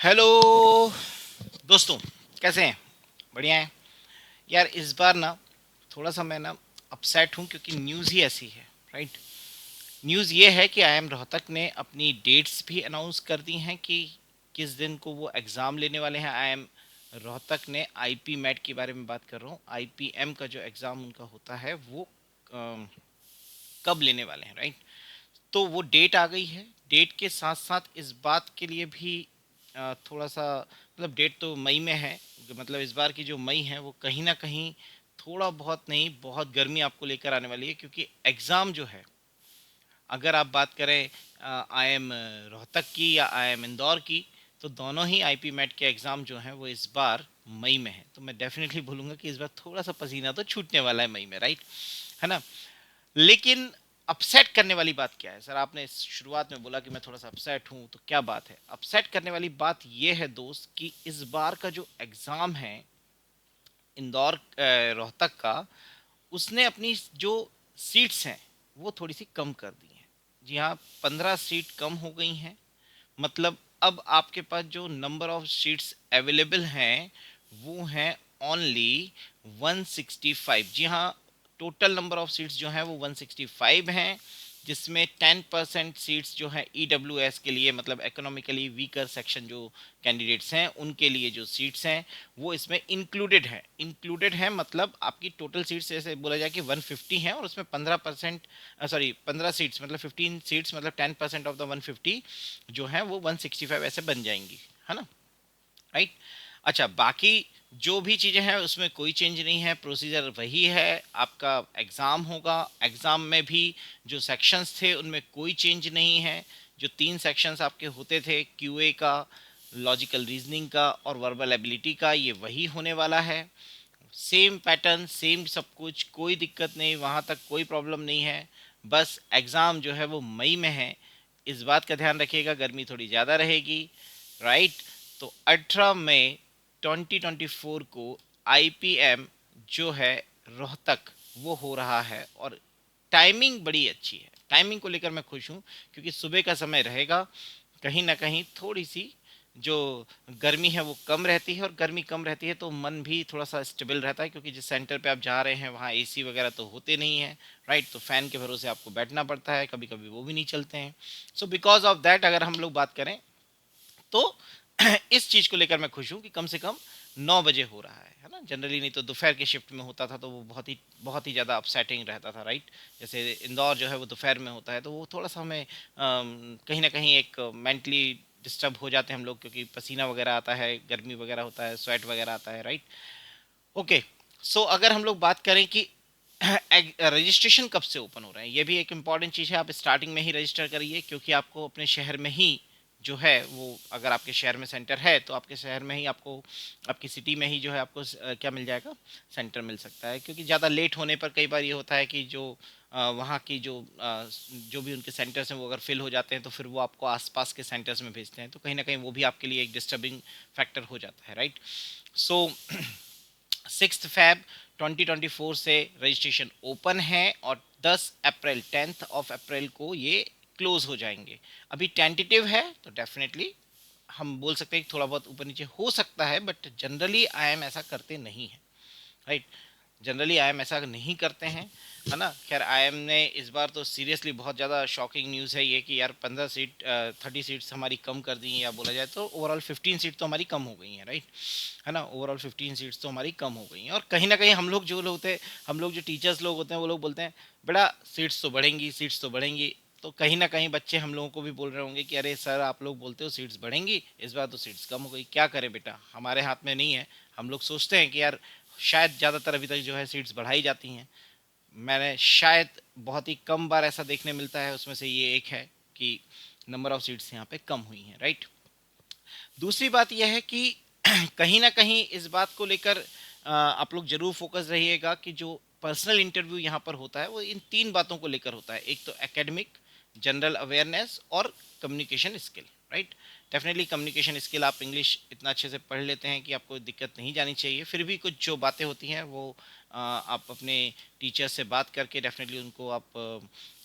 Hello दोस्तों, कैसे हैं? बढ़िया हैं यार। इस बार ना थोड़ा सा मैं ना अपसेट हूँ क्योंकि न्यूज़ ही ऐसी है, राइट। न्यूज़ ये है कि आईएम रोहतक ने अपनी डेट्स भी अनाउंस कर दी हैं कि किस दिन को वो एग्ज़ाम लेने वाले हैं। आईएम रोहतक ने आईपी मैट के बारे में बात कर रहा हूँ। आईपीएम का जो एग्ज़ाम उनका होता है वो कब लेने वाले हैं, राइट। तो वो डेट आ गई है। डेट के साथ साथ इस बात के लिए भी थोड़ा सा मतलब डेट तो मई में है। मतलब इस बार की जो मई है वो कहीं ना कहीं थोड़ा बहुत नहीं बहुत गर्मी आपको लेकर आने वाली है, क्योंकि एग्ज़ाम जो है, अगर आप बात करें आईएम रोहतक की या आईएम इंदौर की, तो दोनों ही आईपी मैट के एग्ज़ाम जो हैं वो इस बार मई में है। तो मैं डेफिनेटली बोलूँगा कि इस बार थोड़ा सा पसीना तो छूटने वाला है मई में, राइट, है ना। लेकिन अपसेट करने वाली बात क्या है सर? आपने शुरुआत में बोला कि मैं थोड़ा सा अपसेट हूं, तो क्या बात है? अपसेट करने वाली बात यह है दोस्त कि इस बार का जो एग्जाम है इंदौर रोहतक का, उसने अपनी जो सीट्स हैं वो थोड़ी सी कम कर दी हैं। जी हाँ, 15 सीट कम हो गई हैं। मतलब अब आपके पास जो नंबर ऑफ सीट्स अवेलेबल हैं वो हैं ओनली 165। जी हाँ, टोटल नंबर ऑफ सीट्स जो हैं वो 165 हैं, जिसमें 10% सीट्स जो हैं ईडब्ल्यूएस के लिए, मतलब इकोनॉमिकली वीकर सेक्शन जो कैंडिडेट्स हैं उनके लिए जो सीट्स हैं वो इसमें इंक्लूडेड है। मतलब आपकी टोटल सीट्स जैसे बोला जाए कि 150 हैं, और उसमें 15% सॉरी 15 सीट्स मतलब 15 सीट्स मतलब 10% ऑफ द 150 जो है वो 165 ऐसे बन जाएंगी, है ना, राइट। अच्छा, बाकी जो भी चीज़ें हैं उसमें कोई चेंज नहीं है, प्रोसीजर वही है। आपका एग्ज़ाम होगा, एग्ज़ाम में भी जो सेक्शंस थे उनमें कोई चेंज नहीं है। जो 3 सेक्शंस आपके होते थे, क्यूए का, लॉजिकल रीजनिंग का और वर्बल एबिलिटी का, ये वही होने वाला है। सेम पैटर्न, सेम सब कुछ, कोई दिक्कत नहीं, वहाँ तक कोई प्रॉब्लम नहीं है। बस एग्ज़ाम जो है वो मई में है। इस बात का ध्यान रखिएगा, गर्मी थोड़ी ज़्यादा रहेगी, राइट। तो 18 मई 2024 को आईपीएम जो है रोहतक वो हो रहा है, और टाइमिंग बड़ी अच्छी है। टाइमिंग को लेकर मैं खुश हूँ क्योंकि सुबह का समय रहेगा। कहीं ना कहीं थोड़ी सी जो गर्मी है वो कम रहती है, और गर्मी कम रहती है तो मन भी थोड़ा सा स्टेबल रहता है, क्योंकि जिस सेंटर पे आप जा रहे हैं वहाँ एसी वगैरह तो होते नहीं है, राइट। तो फ़ैन के भरोसे आपको बैठना पड़ता है, कभी कभी वो भी नहीं चलते हैं। सो बिकॉज ऑफ दैट अगर हम लोग बात करें तो इस चीज़ को लेकर मैं खुश हूँ कि कम से कम 9 बजे हो रहा है ना। जनरली नहीं तो दोपहर के शिफ्ट में होता था तो वो बहुत ही ज़्यादा अपसेटिंग रहता था, राइट। जैसे इंदौर जो है वो दोपहर में होता है तो वो थोड़ा सा हमें कहीं ना कहीं एक मेंटली डिस्टर्ब हो जाते हैं हम लोग, क्योंकि पसीना वगैरह आता है, गर्मी वगैरह होता है, स्वेट वगैरह आता है, राइट। ओके। सो अगर हम लोग बात करें कि रजिस्ट्रेशन कब से ओपन हो रहे हैं, ये भी एक इम्पॉर्टेंट चीज़ है। आप स्टार्टिंग में ही रजिस्टर करिए, क्योंकि आपको अपने शहर में ही जो है वो, अगर आपके शहर में सेंटर है तो आपके शहर में ही आपको, आपकी सिटी में ही जो है आपको क्या मिल जाएगा, सेंटर मिल सकता है। क्योंकि ज़्यादा लेट होने पर कई बार ये होता है कि जो वहाँ की जो भी उनके सेंटर्स हैं वो अगर फिल हो जाते हैं तो फिर वो आपको आसपास के सेंटर्स में भेजते हैं, तो कहीं ना कहीं वो भी आपके लिए एक डिस्टर्बिंग फैक्टर हो जाता है, राइट। सो 6 फैब 2024 से रजिस्ट्रेशन ओपन है, और 10 अप्रैल 10 अप्रैल को ये क्लोज हो जाएंगे। अभी टेंटेटिव है तो डेफिनेटली हम बोल सकते हैं कि थोड़ा बहुत ऊपर नीचे हो सकता है, बट जनरली आईएम ऐसा करते नहीं है, राइट। जनरली आईएम ऐसा नहीं करते हैं, है ना। खैर आईएम ने इस बार तो सीरियसली बहुत ज़्यादा शॉकिंग न्यूज़ है ये कि यार 15 सीट 30 सीट्स हमारी कम कर दी हैं, या बोला जाए तो ओवरऑल 15 सीट तो हमारी कम हो गई हैं, राइट, है ना। ओवरऑल 15 सीट्स तो हमारी कम हो गई हैं, और कहीं ना कहीं हम लोग जो लोग होते हैं, हम लोग जो टीचर्स लोग होते हैं वो लोग बोलते हैं बेटा सीट्स तो बढ़ेंगी, सीट्स तो बढ़ेंगी। तो कहीं ना कहीं बच्चे हम लोगों को भी बोल रहे होंगे कि अरे सर आप लोग बोलते हो सीट्स बढ़ेंगी, इस बार तो सीट्स कम हो गई, क्या करें बेटा, हमारे हाथ में नहीं है। हम लोग सोचते हैं कि यार शायद ज़्यादातर अभी तक जो है सीट्स बढ़ाई जाती हैं। मैंने शायद बहुत ही कम बार ऐसा देखने मिलता है, उसमें से ये एक है कि नंबर ऑफ सीट्स यहाँ पे कम हुई हैं, राइट। दूसरी बात यह है कि कहीं ना कहीं इस बात को लेकर आप लोग जरूर फोकस रहिएगा कि जो पर्सनल इंटरव्यू यहाँ पर होता है वो इन 3 बातों को लेकर होता है। एक तो एकेडमिक, जनरल अवेयरनेस और communication skill, right. Definitely communication skill, आप इंग्लिश इतना अच्छे से पढ़ लेते हैं कि आपको दिक्कत नहीं जानी चाहिए। फिर भी कुछ जो बातें होती हैं वो आप अपने टीचर से बात करके डेफिनेटली उनको आप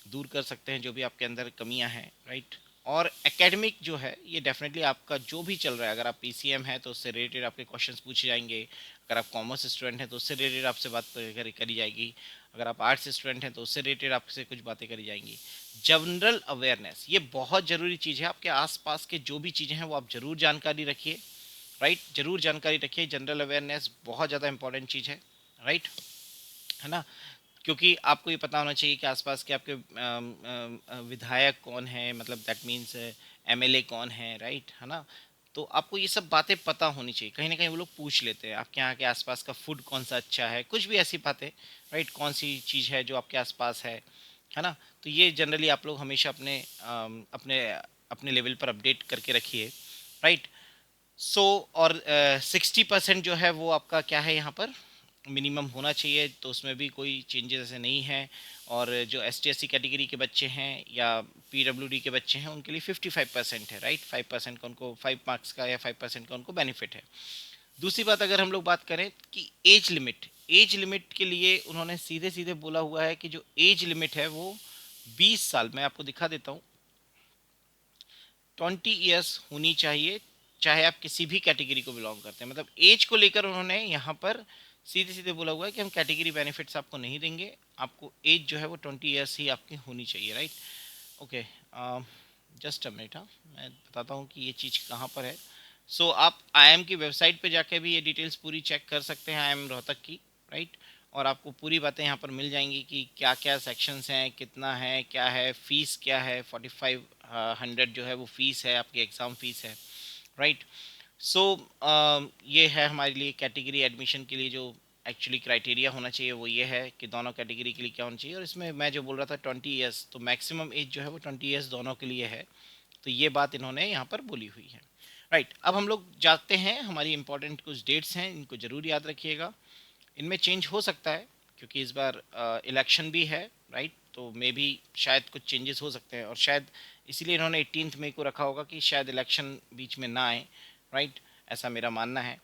दूर कर सकते हैं, जो भी आपके अंदर कमियां हैं, राइट। और एकेडमिक जो है ये डेफिनेटली आपका जो भी चल रहा है, अगर आप पीसीएम है तो उससे रिलेटेड आपके क्वेश्चंस पूछे जाएंगे, अगर आप कॉमर्स स्टूडेंट हैं तो उससे रिलेटेड आपसे बात करी जाएगी, अगर आप आर्ट्स स्टूडेंट हैं तो उससे रिलेटेड आपसे कुछ बातें करी जाएंगी। जनरल अवेयरनेस ये बहुत ज़रूरी चीज़ है, आपके आसपास के जो भी चीज़ें हैं वो आप ज़रूर जानकारी रखिए, राइट, ज़रूर जानकारी रखिए। जनरल अवेयरनेस बहुत ज़्यादा इंपॉर्टेंट चीज़ है, राइट, है ना। क्योंकि आपको ये पता होना चाहिए कि आसपास के आपके विधायक कौन है, मतलब दैट मीन्स एमएलए कौन है, राइट, है ना। तो आपको ये सब बातें पता होनी चाहिए। कहीं ना कहीं वो लोग पूछ लेते हैं आपके यहाँ के आसपास का फूड कौन सा अच्छा है, कुछ भी ऐसी बातें, राइट, कौन सी चीज़ है जो आपके आसपास है ना। तो ये जनरली आप लोग हमेशा अपने अपने लेवल पर अपडेट करके रखिए, राइट। सो और 60% जो है वो आपका क्या है यहाँ पर मिनिमम होना चाहिए, तो उसमें भी कोई चेंजेस ऐसे नहीं है। और जो S T S C category के बच्चे हैं या पीडब्ल्यूडी के बच्चे हैं उनके लिए 55% है, राइट, 5% का उनको 5 मार्क्स का या 5% का उनको बेनिफिट है। दूसरी बात अगर हम लोग बात करें कि एज लिमिट के लिए उन्होंने सीधे सीधे बोला हुआ है कि जो एज लिमिट है वो 20 साल, मैं आपको दिखा देता हूँ, 20 ईयर्स होनी चाहिए, चाहे आप किसी भी कैटेगरी को बिलोंग करते हैं। मतलब एज को लेकर उन्होंने यहाँ पर सीधे सीधे बोला हुआ है कि हम कैटेगरी बेनिफिट्स आपको नहीं देंगे, आपको एज जो है वो 20 ईयर्स ही आपकी होनी चाहिए, right. Okay, just a minute, हाँ मैं बताता हूँ कि ये चीज़ कहाँ पर है। सो आप आईएम की वेबसाइट पे जाके भी ये डिटेल्स पूरी चेक कर सकते हैं, आईएम रोहतक की, राइट। और आपको पूरी बातें यहाँ पर मिल जाएंगी कि क्या क्या सेक्शंस हैं, कितना है, क्या है, फ़ीस क्या है, 4500 जो है वो फ़ीस है, आपकी एग्ज़ाम फ़ीस है, राइट। सो ये है हमारे लिए कैटेगरी एडमिशन के लिए जो एक्चुअली क्राइटेरिया होना चाहिए, वो ये है कि दोनों कैटेगरी के लिए क्या होना चाहिए। और इसमें मैं जो बोल रहा था 20 ईयर्स, तो मैक्सिमम एज जो है वो 20 ईयर्स दोनों के लिए है। तो ये बात इन्होंने यहाँ पर बोली हुई है, राइट। अब हम लोग जाते हैं, हमारी इंपॉर्टेंट कुछ डेट्स हैं, इनको ज़रूर याद रखिएगा। इनमें चेंज हो सकता है क्योंकि इस बार इलेक्शन भी है, राइट। तो मे भी शायद कुछ चेंजेस हो सकते हैं, और शायद इसीलिए इन्होंने 18 मई को रखा होगा कि शायद इलेक्शन बीच में ना आए, राइट, ऐसा मेरा मानना है।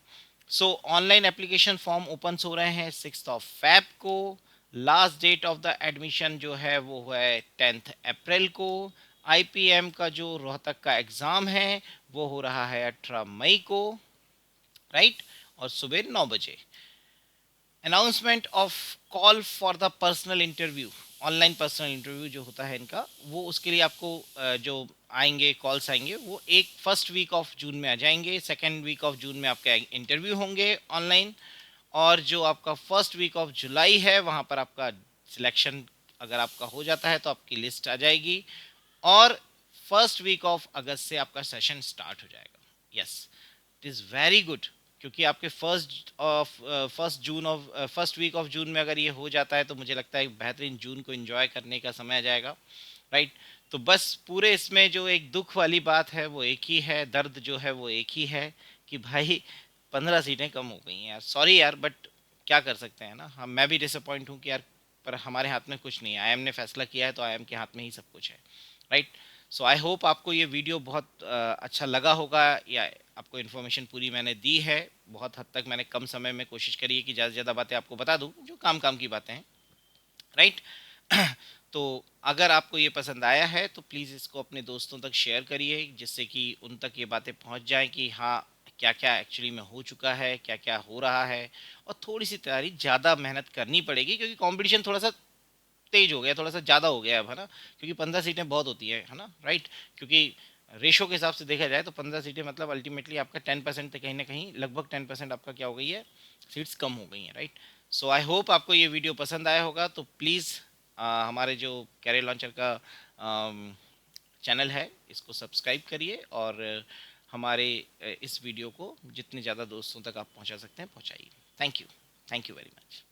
So online application form open हो रहे हैं 6 Feb को। Last date of the admission जो है वो है 10 अप्रैल को। आईपीएम का जो रोहतक का एग्ज़ाम है वो हो रहा है 18 मई को, राइट, और सुबह 9 बजे। Announcement of call for the personal interview, online personal interview जो होता है इनका, वो उसके लिए आपको जो आएंगे कॉल्स आएंगे वो एक फर्स्ट वीक ऑफ जून में आ जाएंगे, सेकेंड वीक ऑफ जून में आपका इंटरव्यू होंगे ऑनलाइन। और जो आपका फर्स्ट वीक ऑफ जुलाई है वहाँ पर आपका सिलेक्शन अगर आपका हो जाता है तो आपकी लिस्ट आ जाएगी, और फर्स्ट वीक ऑफ अगस्त से आपका सेशन स्टार्ट हो जाएगा। Yes, it is very good, क्योंकि आपके फर्स्ट वीक ऑफ जून में अगर ये हो जाता है तो मुझे लगता है बेहतरीन जून को एंजॉय करने का समय आ जाएगा, राइट। तो बस पूरे इसमें जो एक दुख वाली बात है वो एक ही है, दर्द जो है वो एक ही है कि भाई 15 सीटें कम हो गई हैं यार, सॉरी यार, बट क्या कर सकते हैं ना हम। मैं भी डिसअपॉइंट हूँ कि यार, पर हमारे हाथ में कुछ नहीं है, आईएम ने फैसला किया है तो आईएम के हाथ में ही सब कुछ है, राइट। सो आई होप आपको ये वीडियो बहुत अच्छा लगा होगा, या आपको इन्फॉर्मेशन पूरी मैंने दी है। बहुत हद तक मैंने कम समय में कोशिश करी है कि ज़्यादा से ज़्यादा बातें आपको बता दूँ जो काम काम की बातें हैं, राइट। तो अगर आपको ये पसंद आया है तो प्लीज़ इसको अपने दोस्तों तक शेयर करिए, जिससे कि उन तक ये बातें पहुंच जाएं कि हाँ क्या क्या एक्चुअली में हो चुका है, क्या क्या हो रहा है। और थोड़ी सी तैयारी ज़्यादा मेहनत करनी पड़ेगी क्योंकि कंपटीशन थोड़ा सा तेज हो गया, थोड़ा सा ज़्यादा हो गया अब, है ना। क्योंकि 15 सीटें बहुत होती है ना, राइट। क्योंकि रेशो के हिसाब से देखा जाए तो 15 सीटें मतलब अल्टीमेटली आपका 10% तो कहीं ना कहीं लगभग 10% आपका क्या हो गई है, सीट्स कम हो गई हैं, राइट। सो आई होप आपको ये वीडियो पसंद आया होगा। तो प्लीज़ हमारे जो कैरियर लॉन्चर का चैनल है इसको सब्सक्राइब करिए, और हमारे इस वीडियो को जितने ज़्यादा दोस्तों तक आप पहुंचा सकते हैं पहुंचाइए। Thank you very much.